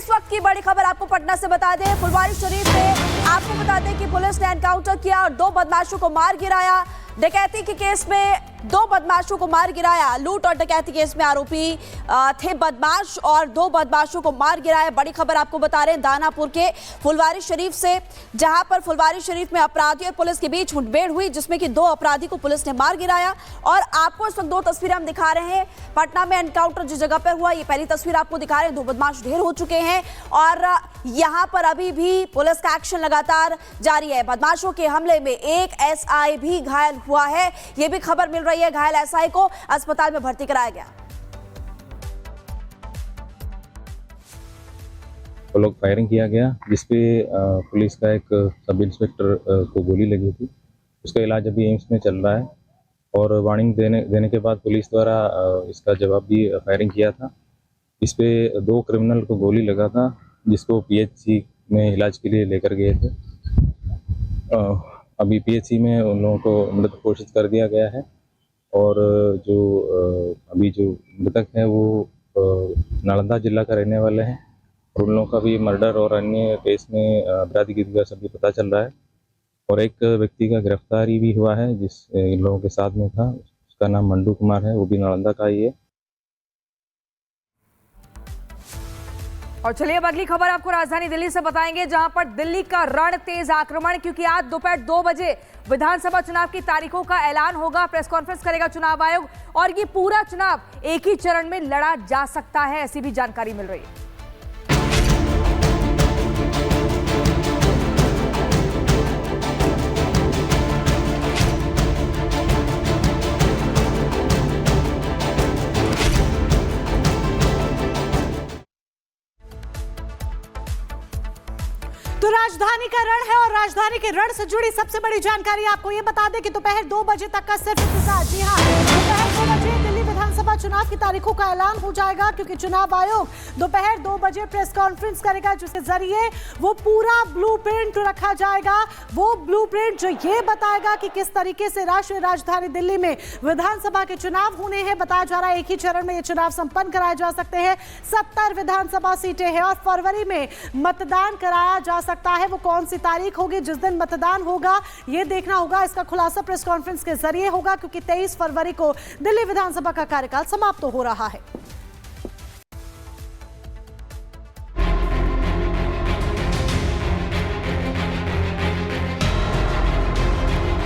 इस वक्त की बड़ी खबर आपको पटना से बता दें, फुलवारी शरीफ में आपको बता दें कि पुलिस ने एनकाउंटर किया और 2 बदमाशों को मार गिराया। डकैती के केस में 2 बदमाशों को मार गिराया। लूट और डकैती केस में आरोपी थे बदमाश और 2 बदमाशों को मार गिराया। बड़ी खबर आपको बता रहे हैं दानापुर के फुलवारी शरीफ से, जहां पर फुलवारी शरीफ में अपराधी और पुलिस के बीच मुठभेड़ हुई, जिसमें कि 2 अपराधी को पुलिस ने मार गिराया। और आपको इस वक्त 2 तस्वीरें हम दिखा रहे हैं। पटना में एनकाउंटर जिस जगह पर हुआ, ये पहली तस्वीर आपको दिखा रहे हैं। 2 बदमाश ढेर हो चुके हैं और यहाँ पर अभी भी पुलिस का एक्शन लगातार जारी है। बदमाशों के हमले में एक एसआई भी घायल हुआ है, ये भी खबर मिल रही है। घायल एसआई को अस्पताल में भर्ती कराया गया। वो लोग फायरिंग किया गया, जिसपे पुलिस का एक सब इंस्पेक्टर को गोली लगी थी। उसका इलाज अभी एम्स में चल रहा है और वार्निंग देने के बाद पुलिस द्वारा इसका जवाब भी फायरिंग किया था। इस पे 2 क्रिमिनल को गोली लगा था, जिसको पीएचसी में इलाज के लिए लेकर गए थे। अभी पीएचसी में उन लोगों को मृत घोषित कर दिया गया है और जो अभी जो मृतक है वो नालंदा जिला का रहने वाले हैं और उन लोगों का भी मर्डर और अन्य केस में अपराधी का सभी पता चल रहा है। और एक व्यक्ति का गिरफ्तारी भी हुआ है जिस इन लोगों के साथ में था, उसका नाम मंडू कुमार है, वो भी नालंदा का ही है। और चलिए अब अगली खबर आपको राजधानी दिल्ली से बताएंगे, जहां पर दिल्ली का रण तेज आक्रमण, क्योंकि आज दोपहर 2 बजे विधानसभा चुनाव की तारीखों का ऐलान होगा। प्रेस कॉन्फ्रेंस करेगा चुनाव आयोग और ये पूरा चुनाव एक ही चरण में लड़ा जा सकता है, ऐसी भी जानकारी मिल रही है। तो राजधानी का रण है और राजधानी के रण से जुड़ी सबसे बड़ी जानकारी आपको ये बता दें कि दोपहर 2 बजे तक का सिर्फ इंतजार। जी हाँ, दोपहर 2 बजे दिल्ली विधानसभा चुनाव की तारीखों का ऐलान हो जाएगा, क्योंकि चुनाव आयोग दोपहर 2 बजे प्रेस कॉन्फ्रेंस करेगा, जिसके जरिए वो पूरा ब्लूप्रिंट रखा जाएगा। वो ब्लूप्रिंट जो ये बताएगा कि किस तरीके से राष्ट्रीय राजधानी दिल्ली में विधानसभा के चुनाव होने हैं। बताया जा रहा है एक ही चरण में ये चुनाव संपन्न कराए जा सकते हैं। 70 विधानसभा सीटें हैं और फरवरी में मतदान कराया जा सकता है। वो कौन सी तारीख होगी जिस दिन मतदान होगा, ये देखना होगा। इसका खुलासा प्रेस कॉन्फ्रेंस के जरिए होगा, क्योंकि 23 फरवरी को दिल्ली विधानसभा का कार्यकाल समाप्त हो रहा है।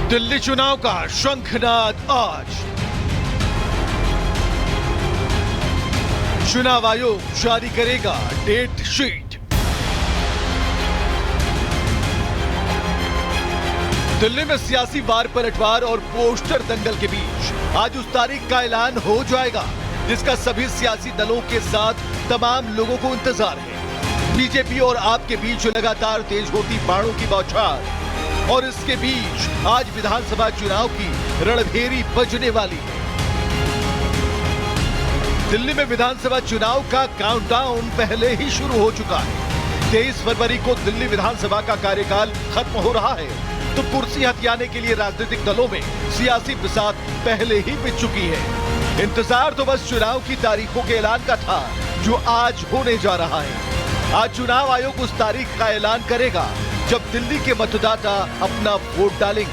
दिल्ली चुनाव का शंखनाद आज। चुनाव आयोग जारी करेगा डेट शीट। दिल्ली में सियासी वार पलटवार और पोस्टर दंगल के बीच आज उस तारीख का ऐलान हो जाएगा जिसका सभी सियासी दलों के साथ तमाम लोगों को इंतजार है। बीजेपी और आप के बीच लगातार तेज होती बाणों की बौछार और इसके बीच आज विधानसभा चुनाव की रणभेरी बजने वाली है। दिल्ली में विधानसभा चुनाव का काउंटडाउन पहले ही शुरू हो चुका है। 23 फरवरी को दिल्ली विधानसभा का कार्यकाल खत्म हो रहा है, तो कुर्सी हथियाने के लिए राजनीतिक दलों में सियासी बिसात पहले ही बिछ चुकी है। इंतजार तो बस चुनाव की तारीखों के ऐलान का था, जो आज होने जा रहा है। आज चुनाव आयोग उस तारीख का ऐलान करेगा जब दिल्ली के मतदाता अपना वोट डालेंगे।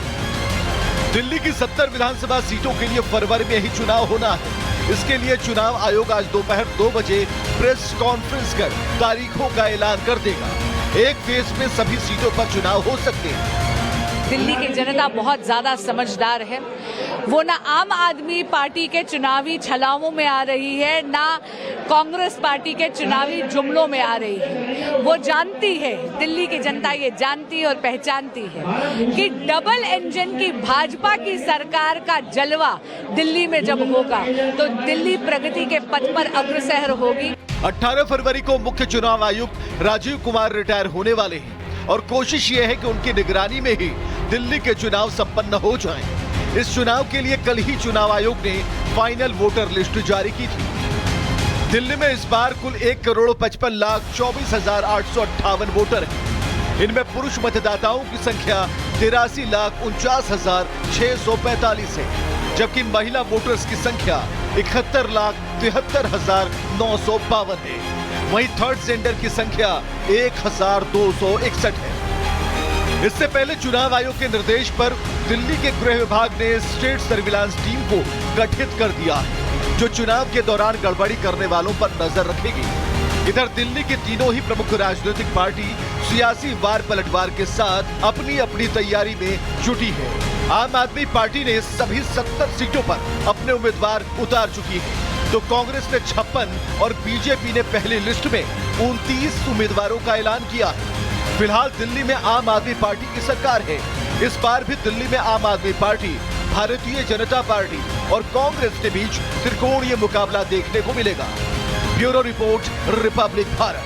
दिल्ली की 70 विधानसभा सीटों के लिए फरवरी में ही चुनाव होना है। इसके लिए चुनाव आयोग आज दोपहर 2 बजे प्रेस कॉन्फ्रेंस कर तारीखों का ऐलान कर देगा। एक फेज में सभी सीटों पर चुनाव हो सकते हैं। दिल्ली की जनता बहुत ज्यादा समझदार है। वो ना आम आदमी पार्टी के चुनावी छलावों में आ रही है, ना कांग्रेस पार्टी के चुनावी जुमलों में आ रही है। वो जानती है, दिल्ली की जनता ये जानती है और पहचानती है कि डबल इंजन की भाजपा की सरकार का जलवा दिल्ली में जब होगा तो दिल्ली प्रगति के पथ पर अग्रसर होगी। 18 फरवरी को मुख्य चुनाव आयुक्त राजीव कुमार रिटायर होने वाले हैं और कोशिश ये है कि उनकी निगरानी में ही दिल्ली के चुनाव संपन्न हो जाएं। इस चुनाव के लिए कल ही चुनाव आयोग ने फाइनल वोटर लिस्ट जारी की थी। दिल्ली में इस बार कुल 1,55,24,858 वोटर हैं। इनमें पुरुष मतदाताओं की संख्या 83,49,645 है, जबकि महिला वोटर्स की संख्या 71,73,952 है। वहीं थर्ड जेंडर की संख्या 1,261 है। इससे पहले चुनाव आयोग के निर्देश पर दिल्ली के गृह विभाग ने स्टेट सर्विलांस टीम को गठित कर दिया है, जो चुनाव के दौरान गड़बड़ी करने वालों पर नजर रखेगी। इधर दिल्ली की तीनों ही प्रमुख राजनीतिक पार्टी सियासी वार पलटवार के साथ अपनी अपनी तैयारी में जुटी है। आम आदमी पार्टी ने सभी 70 सीटों पर अपने उम्मीदवार उतार चुकी है, तो कांग्रेस ने 56 और बीजेपी ने पहली लिस्ट में 29 उम्मीदवारों का ऐलान किया है। फिलहाल दिल्ली में आम आदमी पार्टी की सरकार है। इस बार भी दिल्ली में आम आदमी पार्टी, भारतीय जनता पार्टी और कांग्रेस के बीच त्रिकोणीय मुकाबला देखने को मिलेगा। Bureau report, Republic Bharat.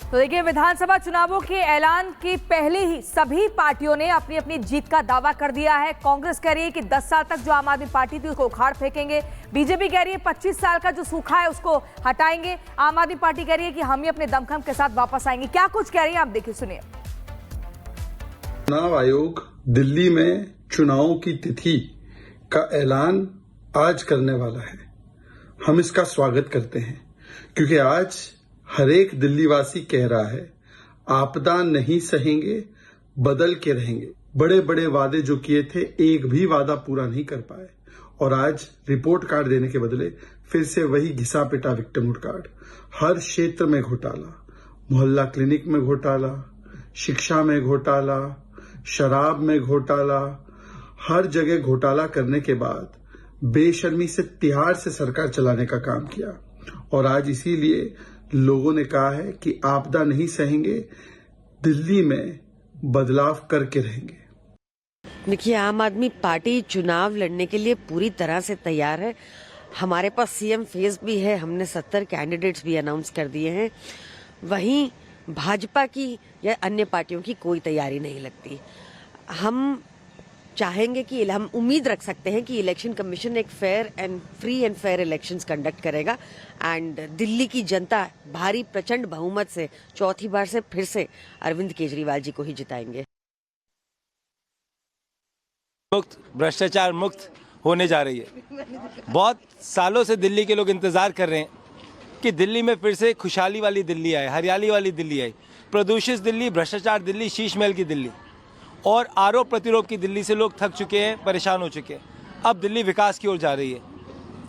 तो देखिए, विधानसभा चुनावों के ऐलान के पहले ही सभी पार्टियों ने अपनी अपनी जीत का दावा कर दिया है। कांग्रेस कह रही है कि 10 साल तक जो आम आदमी पार्टी थी उसको उखाड़ फेंकेंगे। बीजेपी कह रही है 25 साल का जो सूखा है उसको हटाएंगे। आम आदमी पार्टी कह रही है कि हम ही अपने दमखम के साथ वापस आएंगे। क्या कुछ कह रही है, आप देखिए, सुनिए। चुनाव आयोग दिल्ली में चुनावों की तिथि का ऐलान आज करने वाला है। हम इसका स्वागत करते हैं, क्योंकि आज हर एक दिल्ली वासी कह रहा है, आपदा नहीं सहेंगे, बदल के रहेंगे। बड़े बड़े वादे जो किए थे, एक भी वादा पूरा नहीं कर पाए, और आज रिपोर्ट कार्ड देने के बदले फिर से वही घिसा पिटा विक्टिम कार्ड। हर क्षेत्र में घोटाला, मोहल्ला क्लिनिक में घोटाला, शिक्षा में घोटाला, शराब में घोटाला, हर जगह घोटाला करने के बाद बेशर्मी से तिहाड़ से सरकार चलाने का काम किया। और आज इसीलिए लोगों ने कहा है कि आपदा नहीं सहेंगे, दिल्ली में बदलाव करके रहेंगे। देखिए, आम आदमी पार्टी चुनाव लड़ने के लिए पूरी तरह से तैयार है। हमारे पास सीएम फेस भी है, हमने 70 कैंडिडेट्स भी अनाउंस कर दिए हैं। वहीं भाजपा की या अन्य पार्टियों की कोई तैयारी नहीं लगती। हम चाहेंगे कि हम उम्मीद रख सकते हैं कि इलेक्शन कमीशन एक fair and free and fair elections conduct करेगा, एंड दिल्ली की जनता भारी प्रचंड बहुमत से चौथी बार से फिर से अरविंद केजरीवाल जी को ही जिताएंगे। मुक्त, भ्रष्टाचार मुक्त होने जा रही है। बहुत सालों से दिल्ली के लोग इंतजार कर रहे हैं कि दिल्ली में फिर से खुशहाली वाली दिल्ली आए, हरियाली वाली दिल्ली आए। प्रदूषित दिल्ली, भ्रष्टाचार दिल्ली, शीश महल की दिल्ली और आरोप प्रतिरोध की दिल्ली से लोग थक चुके हैं, परेशान हो चुके हैं। अब दिल्ली विकास की ओर जा रही है।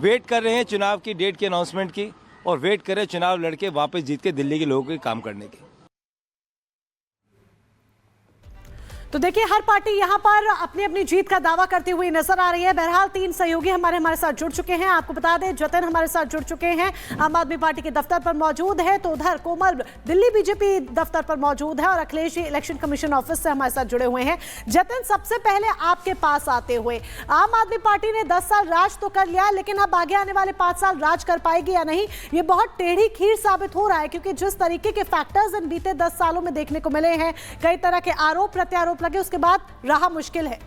वेट कर रहे हैं चुनाव की डेट की अनाउंसमेंट की, और वेट कर रहे हैं चुनाव लड़के वापस जीत के दिल्ली के लोगों के काम करने की। तो देखिए, हर पार्टी यहां पर अपनी अपनी जीत का दावा करती हुई नजर आ रही है। बहरहाल 3 सहयोगी हमारे साथ जुड़ चुके हैं। आपको बता दें, जतिन हमारे साथ जुड़ चुके हैं, आम आदमी पार्टी के दफ्तर पर मौजूद है, तो उधर कोमल दिल्ली बीजेपी दफ्तर पर मौजूद है, और अखिलेश इलेक्शन कमीशन ऑफिस से हमारे साथ जुड़े हुए हैं। जतिन, सबसे पहले आपके पास आते हुए, आम आदमी पार्टी ने 10 साल राज तो कर लिया, लेकिन अब आगे आने वाले 5 साल राज कर पाएगी या नहीं, ये बहुत टेढ़ी खीर साबित हो रहा है, क्योंकि जिस तरीके के फैक्टर्स इन बीते 10 सालों में देखने को मिले हैं, कई तरह के आरोप प्रत्यारोप लगे, उसके बाद रहा मुश्किल है।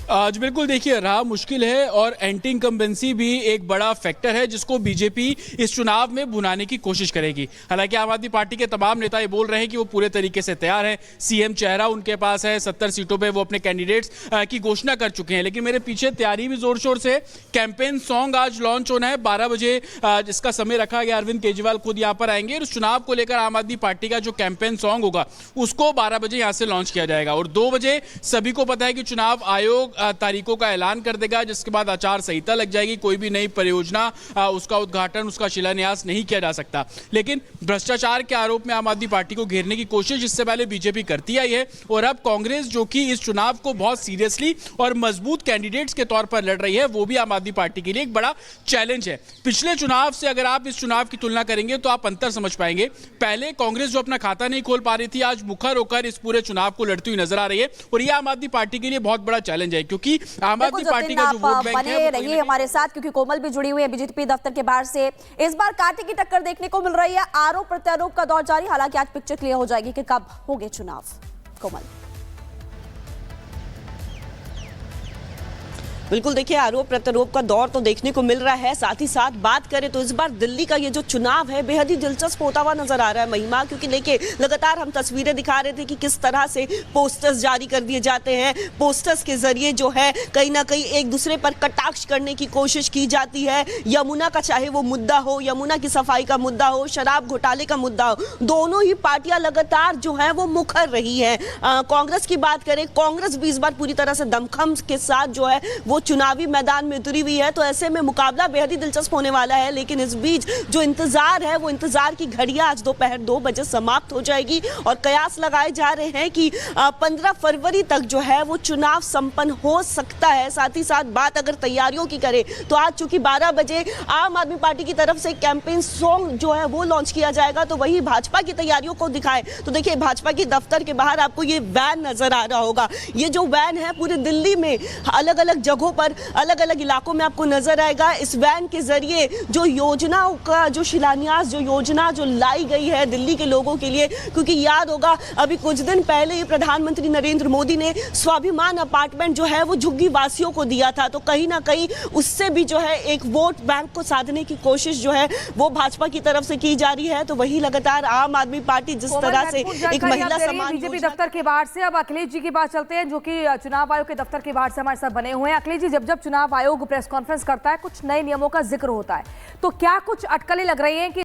आज बिल्कुल देखिए, रहा मुश्किल है, और एंटी इनकम्बेंसी भी एक बड़ा फैक्टर है जिसको बीजेपी इस चुनाव में भुनाने की कोशिश करेगी। हालांकि आम आदमी पार्टी के तमाम नेता ये बोल रहे हैं कि वो पूरे तरीके से तैयार हैं। सीएम चेहरा उनके पास है, 70 सीटों पे वो अपने कैंडिडेट्स की घोषणा कर चुके हैं। लेकिन मेरे पीछे तैयारी भी जोर शोर से। कैंपेन सॉन्ग आज लॉन्च होना है 12 बजे, जिसका समय रखा गया। अरविंद केजरीवाल खुद यहाँ पर आएंगे, और उस चुनाव को लेकर आम आदमी पार्टी का जो कैंपेन सॉन्ग होगा उसको 12 बजे यहाँ से लॉन्च किया जाएगा। और 2 बजे सभी को पता है कि चुनाव आयोग तारीखों का ऐलान कर देगा, जिसके बाद आचार संहिता लग जाएगी। कोई भी नई परियोजना, उसका उद्घाटन, उसका शिलान्यास नहीं किया जा सकता। लेकिन भ्रष्टाचार के आरोप में आम आदमी पार्टी को घेरने की कोशिश इससे पहले बीजेपी करती आई है, और अब कांग्रेस, जो कि इस चुनाव को बहुत सीरियसली और मजबूत कैंडिडेट्स के तौर पर लड़ रही है, वो भी आम आदमी पार्टी के लिए एक बड़ा चैलेंज है। पिछले चुनाव से अगर आप इस चुनाव की तुलना करेंगे तो आप अंतर समझ पाएंगे। पहले कांग्रेस जो अपना खाता नहीं खोल पा रही थी, आज मुखर होकर इस पूरे चुनाव को लड़ती हुई नजर आ रही है, और यह आम आदमी पार्टी के लिए बहुत बड़ा चैलेंज है, क्योंकि आम आदमी पार्टी का जो वोट बैंक है, रहिए हमारे साथ, क्योंकि कोमल भी जुड़ी हुई है बीजेपी दफ्तर के बाहर से। इस बार कांटे की टक्कर देखने को मिल रही है, आरोप प्रत्यारोप का दौर जारी। हालांकि आज पिक्चर क्लियर हो जाएगी कि कब होंगे चुनाव। कोमल, बिल्कुल, देखिए आरोप प्रत्यारोप का दौर तो देखने को मिल रहा है। साथ ही साथ बात करें तो इस बार दिल्ली का ये जो चुनाव है बेहद ही दिलचस्प होता हुआ नजर आ रहा है महिमा, क्योंकि देखिए लगातार हम तस्वीरें दिखा रहे थे कि किस तरह से पोस्टर्स जारी कर दिए जाते हैं। पोस्टर्स के जरिए जो है कहीं ना कहीं एक दूसरे पर कटाक्ष करने की कोशिश की जाती है। यमुना का चाहे वो मुद्दा हो, यमुना की सफाई का मुद्दा हो, शराब घोटाले का मुद्दा हो, दोनों ही पार्टियां लगातार जो है वो मुखर रही है। कांग्रेस की बात करें, कांग्रेस भी इस बार पूरी तरह से दमखम के साथ जो है वो चुनावी मैदान में उतरी हुई है। तो ऐसे में मुकाबला बेहद ही दिलचस्प होने वाला है। लेकिन इस बीच जो इंतजार है वो इंतजार की घड़ियां आज दोपहर 2 बजे समाप्त हो जाएगी और कयास लगाए जा रहे हैं कि 15 फरवरी तक जो है वो चुनाव संपन्न हो सकता है। साथ ही साथ बात अगर तैयारियों की करें तो आज चूंकि 12 बजे आम आदमी पार्टी की तरफ से कैंपेन सॉन्ग जो है वो लॉन्च किया जाएगा, तो वही भाजपा की तैयारियों को दिखाए तो देखिए भाजपा के दफ्तर के बाहर आपको ये वैन नजर आ रहा होगा। ये जो वैन है पूरे दिल्ली में अलग अलग जगहों पर अलग अलग इलाकों में आपको नजर आएगा। इस वैन के जरिए जो योजनाओं का जो शिलान्यास, जो योजना जो लाई गई है दिल्ली के लोगों के लिए, क्योंकि याद होगा अभी कुछ दिन पहले ही प्रधानमंत्री नरेंद्र मोदी ने स्वाभिमान अपार्टमेंट जो है वो झुग्गी वासियों को दिया था, तो कहीं ना कहीं उससे भी जो है एक वोट बैंक को साधने की कोशिश जो है वो भाजपा की तरफ से की जा रही है। तो वही लगातार आम आदमी पार्टी जिस तरह से एक महिला सम्मान बीजेपी दफ्तर के बाहर से अब अखिलेश जी के पास चलते हैं, जो कि चुनाव आयोग के दफ्तर के बाहर से हमारे साथ बने हुए हैं। अखिलेश जी, जब चुनाव आयोग प्रेस कॉन्फ्रेंस करता है कुछ नए नियमों का जिक्र होता है, तो क्या कुछ अटकलें लग रही हैं कि